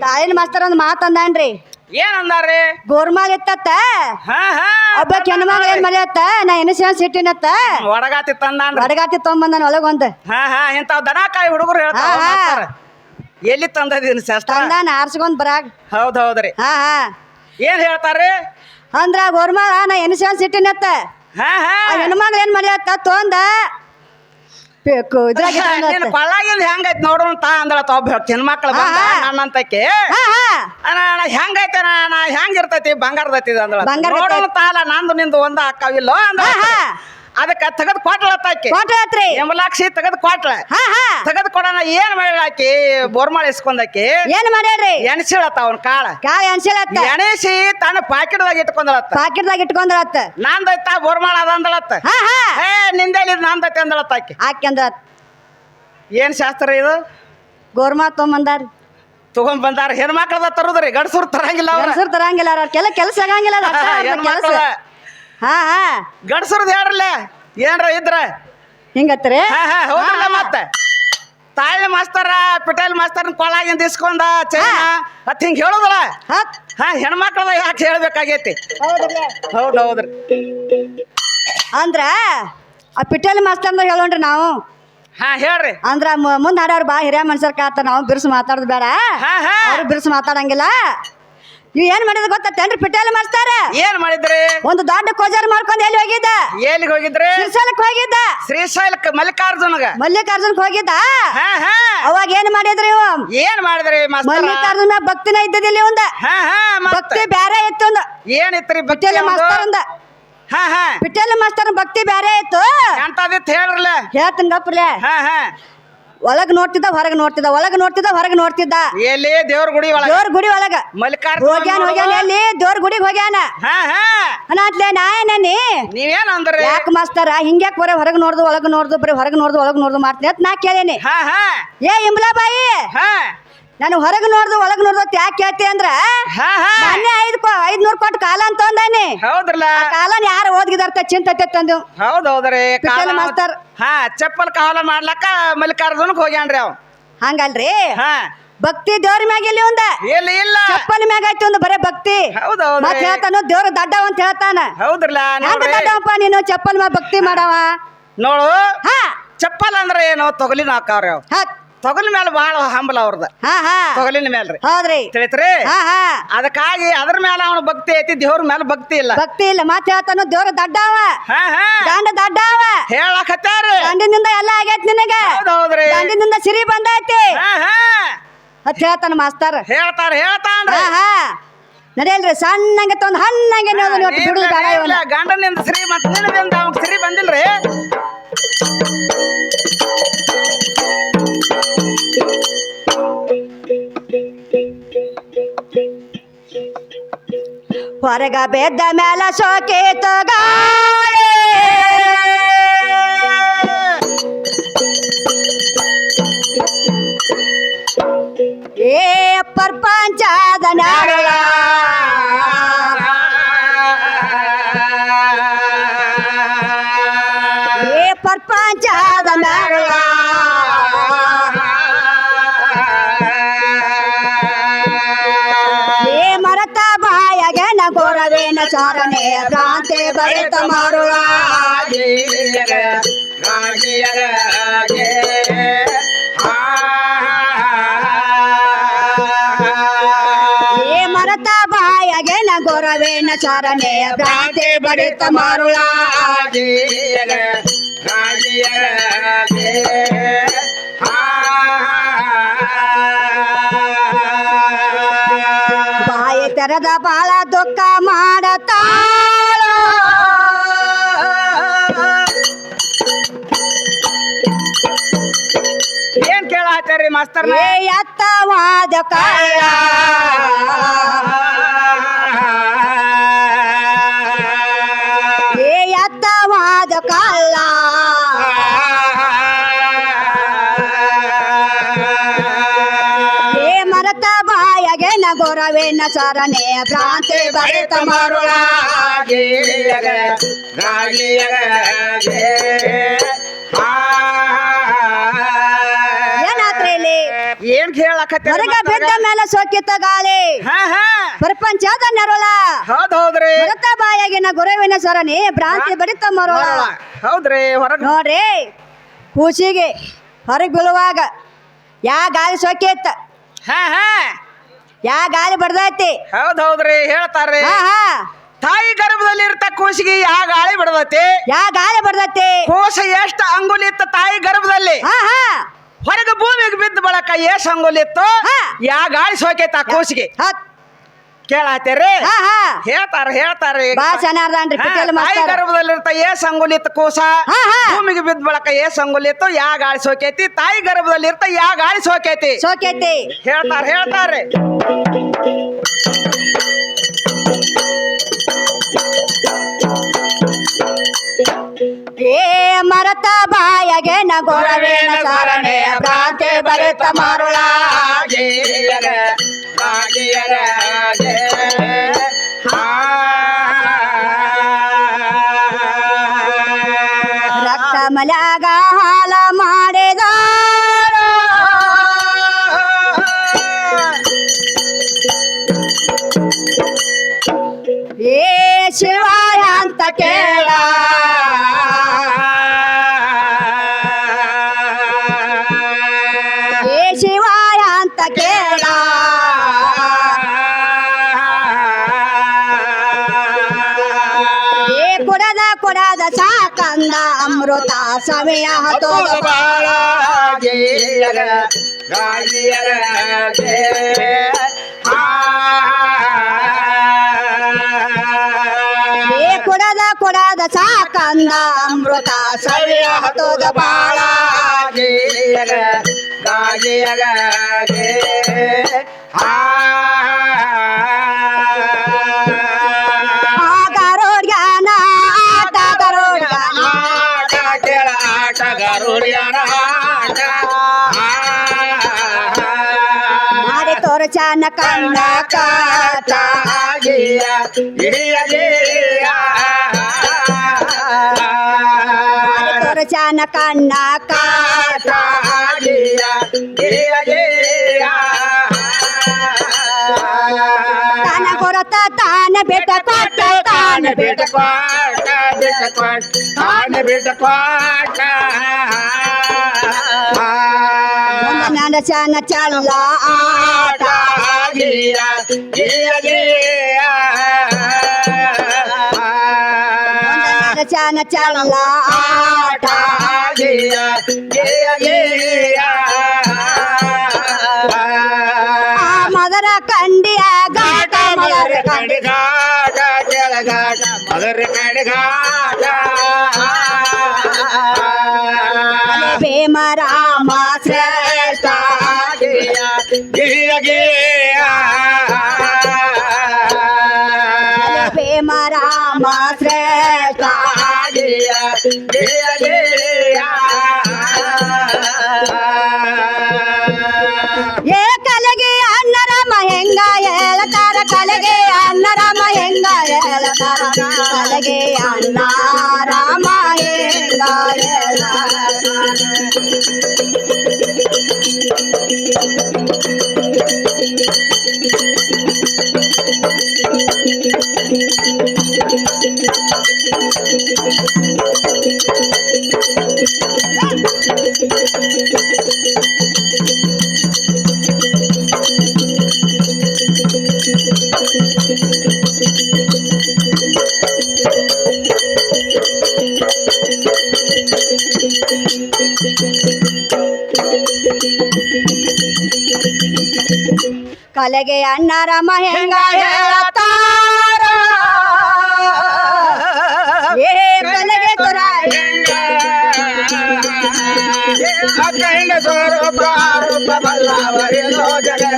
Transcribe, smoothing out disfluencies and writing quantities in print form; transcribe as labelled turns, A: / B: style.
A: ತಾಯಿನ ಮಾಸ್ತರ್ ಒಂದ್ ಮಾತಂದಾನ್ರಿ.
B: ಏನಂದಾರ್ರಿ?
A: ಗೋರ್ಮಾಲ್ ಇತ್ತತ್ತ ಒಬ್ಬ ಹೆಣ್ಮಗಳ ಏನ್ ಮಲೆಯತ್ತ ನಾ ಎನಿಸಿನ ಸಿಟ್ಟಿನತ್ತ
B: ಒಡಗಾತಿ ತಂದಾನ್ರಿ.
A: ಒಡಗಾತಿ ತೊಗೊಂಬಂದನ್ ಒಳಗೊಂದ್.
B: ಇಂತಾವ್ ದನಕಾಯಿ ಹುಡುಗರು ಹೇಳ್ತಾರ. ಎಲ್ಲಿ ತಂದದೀನಿ ಶಾಸ್ತ್ರ?
A: ತಂದಾನ ಆರ್ಸ್ಕೊಂಡ್ ಬರಾಗ.
B: ಹೌದ್ರಿ. ಏನ್ ಹೇಳ್ತಾರ್ರಿ?
A: ಅಂದ್ರ ಗೋರ್ಮಾಲ ನಾ ಎನಿಸಿನ ಸಿಟ್ಟಿನತ್ತ ಹೆಣ್ಮಗಳ ಏನ್ ಮಲೆಯತ್ತ ತೊಂದ
B: ಕೊಳ್ಳಾಗಿಂದ ಹೆಂಗೈತಿ ನೋಡೋಣ ತಾ ಅಂದಳತ್ತ ಒಬ್ಬ ಹೆಣ್ಮಕ್ಳು ನನ್ನಂತಕ್ಕೆ ಹೆಂಗೈತೆ ನಾ ಹೆಂಗಿರ್ತೈತಿ ಬಂಗಾರದೈತಿ ಅಂದಳ ನೋಡೋಣ ತಾಲ ನಂದು ನಿಂದು ಒಂದ ಅಕ್ಕವಿಲ್ಲೋ ಅಂದ ಅದಕ್ಕ ತೆಗದ್ ಕೊಟ್ಲತ್ತಾಕಿ ಎಂಬಲಾಕ್ಷಿ ತೆಗದ್ ಕೊಟ್ಲ ತೆಗದ್ ಕೊಡೋಣ ಏನ್ ಮಾಡ್ಲಾಕಿ ಬೋರ್ಮಾಳ ಇಸ್ಕೊಂಡಾಕಿ
A: ಏನ್ ಮಾಡ್ಯಾಡ್ರಿ
B: ಎಣಸಿಳತ್ತ ಅವ್ನ ಕಾಳ
A: ಎಣಸಿಳತ್ತ
B: ಎಣಿಸಿ ತನ್ನ ಪಾಕಿಟ್ದಾಗ
A: ಇಟ್ಕೊಂಡಳತ್ತ
B: ನಂದೈತ ಬೋರ್ಮಾಳ ಅದ ಅಂದಳತ್ತ ನಿಂದೇಲಿ ನಂದೈತಿ ಅಂದಳತ್ತಾಕಿ
A: ಹಾಕ್ಯಂದ್ರತ್
B: ಏನ್ ಶಾಸ್ತ್ರ ಇದು?
A: ಗೋರ್ಮಾ ತೊಗೊಂಬಂದಾರ
B: ತಗೊಂಡ್ ಹೆಣ್ಮಕ್ಳದ ತರುದ್ರಿ ಗಂಡಸರು ತರಂಗಿಲ್ಲ
A: ಅವ್ರ ಕೆಲಸ ಆಗಂಗಿಲ್ಲ ಕೆಲಸ
B: ಗಂಡಸರ್ದ ಹೇಳ್ರಲ್ಲ ಏನ್ರ ಇದ್ರ
A: ಹಿಂಗತ್ರಿ
B: ಹೌದಲ್ಲ ಮತ್ತ ತಾಯಿ ಮಾಸ್ತರ ಪಿಟೇಲ್ ಮಾಸ್ತರ್ ಕೊಳ್ಳಾಗಿಂದ ಇಸ್ಕೊಂಡ ಚೈನ ಅತ್ ಹಿಂಗ ಹೇಳುದಲ್ಲ ಹೆಣ್ಮಕ್ಳದ ಯಾಕೆ ಹೇಳ್ಬೇಕಾಗೈತಿ? ಹೌದ್ರಿ.
A: ಅಂದ್ರ ಆ ಪಿಟೇಲ್ ಮಾಸ್ತರ್ ಹೇಳೋಣ್ರಿ ನಾವು.
B: ಹೇಳ್ರಿ.
A: ಅಂದ್ರ ಮುಂದ್ ಹಾಡ್ಯಾರ ಬಾ ಹಿರಿಯ ಮನುಷ್ಯರ್ ಕಾತ ನಾವು ಬಿರ್ಸ್ ಮಾತಾಡೋದು ಬೇಡ, ಅವ್ರು ಬಿರ್ಸ್ ಮಾತಾಡಂಗಿಲ್ಲ. ನೀವ್ ಏನ್ ಮಾಡಿದ್ ಗೊತ್ತೇನ್ರಿ ಪಿಟೇಲ್ ಮಾಸ್ತಾರ?
B: ಏನ್ ಮಾಡಿದ್ರಿ?
A: ಒಂದು ದೊಡ್ಡ ಕೋಜಾರ್ ಮಾಡ್ಕೊಂಡ್
B: ಎಲ್ಲಿಗೆ ಹೋಗಿದ್ರಿ?
A: ಶ್ರೀಶೈಲಕ್ ಹೋಗಿದ್ದ.
B: ಶ್ರೀಶೈಲಕ್ ಮಲ್ಲಿಕಾರ್ಜುನ್ಗೆ
A: ಹೋಗಿದ್ದ. ಅವಾಗ ಏನ್ ಮಾಡಿದ್ರಿ?
B: ಏನ್ ಮಾಡಿದ್ರಿ?
A: ಮಲ್ಲಿಕಾರ್ಜುನ ಭಕ್ತಿನ ಇದ್ದದಿಲ್ಲ ಒಂದ ಭಕ್ತಿ ಬ್ಯಾರೆ ಇತ್ತು.
B: ಏನಿತ್ರಿ
A: ಪಿಟೇಲ್ ಮಾಸ್ತರ್ ಅಂದ ಪಿಟೇಲ್ ಮಾಸ್ತರ್ ಭಕ್ತಿ ಬ್ಯಾರೆ ಇತ್ತು.
B: ಹೇಳ್ರಲ್ಲ
A: ಹೇಳ್ತೀನಿ ಗಪ್ರಲೆ. ಒಳಗ್ ನೋಡ್ತಿದ್ದ ಹೊರಗ್ ನೋಡ್ತಿದ್ದ, ಒಳಗ್ ನೋಡ್ತಿದ್ದ ಹೊರಗ್ ನೋಡ್ತಿದ್ದ.
B: ಎಲ್ಲಿ? ದೇವ್ರ ಗುಡಿ
A: ಒಳಗ
B: ಮಲ್ಲಿಕಾರ್ಜುನ
A: ಹೋಗ್ಯಾನ ಎಲ್ಲಿ? ದೇವ್ರ ಗುಡಿಗೆ ಹೋಗ್ಯಾನ ಅನಾತ್ಲೆ ನಾಯೇನಿ
B: ನೀವೇನ್ ಅಂದ್ರಿ?
A: ಯಾಕೆ ಮಾಸ್ತರ ಹಿಂಗ್ಯಾಕ್ ಬರೀ ಹೊರಗ್ ನೋಡ್ದು ಒಳಗ್ ನೋಡ್ದು ಬರೀ ಹೊರಗ್ ನೋಡ್ದು ಒಳಗ್ ನೋಡ್ದು ಮಾಡ್ತೀನಿ ಅಂತ ನಾ ಕೇಳೇನಿ. ಏ ಇಂಬ್ಲಾಬಾಯಿ, ನಾನು ಹೊರಗ್ ನೋಡ್ದು ಒಳಗ್ ನೋಡ್ದು ಯಾಕೆ ಕೇಳ್ತಿ ಅಂದ್ರ 500 ಕೊಟ್ಟು ಕಾಲ ಅಂತ ಅಂದಾನಿ.
B: ಹೌದ್ರಲ್ಲ,
A: ಕಾಲನ್ ಯಾರು ಓದ್ಗಿದಾರ್ತ ಚಿಂತೆ ತಂದು.
B: ಹೌದೌದ್ರಿ.
A: ಮಾಸ್ತರ್
B: ಚಪ್ಪಲ್ ಕಾಲ ಮಾಡ್ಲಕ್ಕ ಮಲ್ಲಿಕಾರ್ಜುನಕ್ ಹೋಗ್ಯಾನ್ರಿ ಅವ್.
A: ಹಂಗಲ್ರಿ, ಭಕ್ತಿ ದೇವ್ರ ಮ್ಯಾಗ ಎಲ್ಲಿ ಒಂದ
B: ಇಲ್ಲ
A: ಚಪ್ಪಲ್ ಮ್ಯಾಗ ಐತಿ ಒಂದು ಬರೇ ಭಕ್ತಿ. ಮತ್ ಹೇಳ್ತಾನು ದೇವ್ರ ದಡ್ಡವ ಅಂತ ಹೇಳ್ತಾನ.
B: ಹೌದ್ರಲ್ಲ,
A: ದಡ್ಡವಪ್ಪ ನೀನು ಚಪ್ಪಲ್ ಮ್ಯಾಗ ಭಕ್ತಿ ಮಾಡವ
B: ನೋಡು. ಚಪ್ಪಲ್ ಅಂದ್ರ ಏನು? ತೊಗಲಿನ ಹಾಕಾವ್ರಿ ಅವ್. ತೊಗಲ ಮೇಲೆ ಬಾಳ ಹಂಬಲ ಅವ್ರದ. ತೊಗಲಿನ ಮೇಲ್ರಿ.
A: ಹೌದ್ರಿ,
B: ತಿಳಿತ್ರಿ. ಅದಕ್ಕಾಗಿ ಅದ್ರ ಮೇಲೆ ಅವನ ಭಕ್ತಿ ಐತಿ, ದೇವ್ರ ಮೇಲೆ ಭಕ್ತಿ ಇಲ್ಲ.
A: ಮತ್ ಹೇಳ್ತಾನು ದೇವ್ರ ದಡ್ಡವ, ಗಂಡ ದಡ್ಡವ
B: ಹೇಳಕತ್ತಾರ.
A: ಗಂಡಿನಿಂದ ಎಲ್ಲ ಆಗೈತಿ ನಿನಗ.
B: ಹೌದ್ರಿ,
A: ಗಂಡಿನಿಂದ ಸಿರಿ ಬಂದೈತಿ ಅತ್ ಹೇಳ್ತಾನ ಮಾಸ್ತರ್.
B: ಹೇಳ್ತಾರ
A: ನಡೆಯಲ್ರಿ. ಸಣ್ಣಂಗೆ ತೊಂದ್ ಹಣ್ಣಂಗೆ
B: ಗಂಡನಿಂದ ಸಿರಿ ಮತ್ ನಿನ್ನದಿಂದ ಅವಾಗ ಸಿರಿ ಬಂದಿಲ್ರಿ.
A: ಹೊರಗ ಬೆದ್ದ ಮೇಲ ಸೋಕೇತ ಗಾಳಿ, ಏ ಪ್ರಪಂಚದ ನಾಡಗ ಪ್ರಪಂಚದ ನಾಡಗ ಮರತ ಬಾಯಗೆ ನಗೋರವೇನ ಚಾರಣೆ ಭ್ರಾಂತಿ ಬರೆತ ಮಾರುಳ ಮರತ ಬಾಯಗೆ ನಗೋರವೇನ ಚಾರಣೆ ಭ್ರಾಂತಿ ಬರೆತ ಮಾರುಳ ಬಾಯಿ ತೆರೆದ ಬಾಳ ದುಃಖ ಮಾಡತಾಳ,
B: ಏನ್ ಕೇಳಾಚಾರ್ರಿ ಮಾಸ್ತರ್?
A: ಎತ್ತವಾದ ಕಾಯ ಗುರುವಿನ ಸರಣೆ ಭ್ರಾಂತಿ ಬರಿತ ಮರುಳಾಗಿ ಏನಾತ್ರಿ ಇಲ್ಲಿ
B: ಏನ್ ಹೇಳಕತ್ತಿ
A: ಹೊರಗ ಬಿದ್ದ ಮೇಲೆ ಸೋಕಿತ ಗಾಳಿ ಪ್ರಪಂಚದ ನೆರಳ
B: ಹೌದ್ರಿ
A: ಭರತ ಬಾಯಾಗಿನ ಗುರುವಿನ ಸರಣಿ ಭ್ರಾಂತಿ ಬರಿತ ಮರುಳ
B: ಹೌದ್ರಿ ಹೊರಗ
A: ನೋಡ್ರಿ ಕೂಸಿಗೆ ಹೊರಗೆ ಬೀಳುವಾಗ ಯಾ ಗಾಳಿ ಸೋಕಿತ್ತ ಯಾ ಗಾಳಿ ಬಡ್ದೈತಿ
B: ಹೌದ್ರಿ ಹೇಳ್ತಾರ್ರಿ
A: ಹಾ ಹಾ
B: ತಾಯಿ ಗರ್ಭದಲ್ಲಿ ಇರ್ತ ಕೂಸಿಗೆ ಯಾ ಗಾಳಿ ಬಿಡದತಿ
A: ಯಾ ಗಾಳಿ ಬಡ್ದೈತಿ
B: ಕೋಶ ಎಷ್ಟು ಅಂಗುಲಿ ಇತ್ತು ತಾಯಿ ಗರ್ಭದಲ್ಲಿ
A: ಹಾ ಹಾ
B: ಹೊರಗ ಭೂಮಿಗೆ ಬಿದ್ದ ಬಳಕ ಎಷ್ಟ್ ಅಂಗುಲಿ ಇತ್ತು ಯಾ ಗಾಳಿ ಸೋಕೈತ ಆ ಕೂಸಿಗೆ ಕೇಳಾತೇರಿ
A: ಹಾ ಹಾ
B: ಹೇಳ್ತಾರ
A: ಬಾ ಚೆನ್ನಾರ್ದಾನ್ರಿ ಪಿಟೇಲ್
B: ತಾಯಿ
A: ಮಾಸ್ತರ್
B: ಗರ್ಭದಲ್ಲಿ ಇರ್ತ ಏಸ್ ಅಂಗುಲಿ ಇತ್ತು ಕೂಸ
A: ಹಾ ಹಾ
B: ಭೂಮಿಗೆ ಬಿದ್ದ ಬಳಕ ಏಸ್ ಅಂಗುಲಿ ಇತ್ತು ಯಾ ಗಾಳಿ ಸೋಕೈತಿ ತಾಯಿ ಗರ್ಭದಲ್ಲಿ ಇರ್ತ ಯಾ ಗಾಳಿ ಸೋಕೈತಿ
A: ಸೋಕೈತಿ
B: ಹೇಳ್ತಾರ್ರಿ
A: ಏ ಮರತ ಬಾಯಗೆ ನ ಗುರುವಿನ ಸರಣೆ ಭ್ರಾಂತಿ ಬರಿತ ಮರುಳಾಗಿ ರಕ್ತ ಮಲ್ಯಾಗ ಹಾಲ ಮಾಡಿದ ಏ ಶಿವಾಯ ಅಂತ ಕೇಳ ಏ ಶಿವಾಯ ಅಂತ ಕೇಳ ಏ ಕುಡದ ಸಾಕಂದ ಅಮೃತ ಸಮಯ ಹತೋದ ಏ ಕುಡದ ಸಾಕಂದ ಅಮೃತ ಸಮಯ ಹತೋದ ಬಾಳ ಗರುಡ್ಯಾನ ಆಟ ಗರುಡ್ಯಾನ ಮಾಡಿ ತೋರ್ಚಾನ ಕಣ್ಣ ಕಾಟ ಮಾಡಿ ತೋರ್ಚಾನ ಕಣ್ಣ ಕಾಟ ತಾನ ಕೊರತ ತಾನ ಬೆಟ್ಟ ಕೊಟ್ಟ ತಾನ ಬೆಟ್ಟ ನನಸನ ಚಲ್ಲ ಆಟ ನನಸನ ಚಲ್ಲ ಆಟ ಮದರ ಕಂಡಿಯ ಗಾಟ ಮದರ ಕಂಡಿ ಭೀಮ ರಾಮ ಶ್ರೇಷ್ಠ ಭೀಮ ರಾಮ ಶ್ರೇಷ್ಠ ಏ ಕಲೆಗೆ ಅನ್ನರಮ ಹೆಂಗ ಹೇಳ್ತಾರ ಕಲೆಗೆ ಅನ್ನರಮ ಹೆಂಗ ಹೇಳ್ತಾರ ಕಲೆಗೆ ಅನ್ನ ರಾಮ ಹೆಂಗ ಕಲೆಗೆ ಅನ್ನರಮ ಹೆಂಗ ಹೇಳ್ತಾರ ಏ ಕಲೆಗೆ ತುರ
B: ಜಗ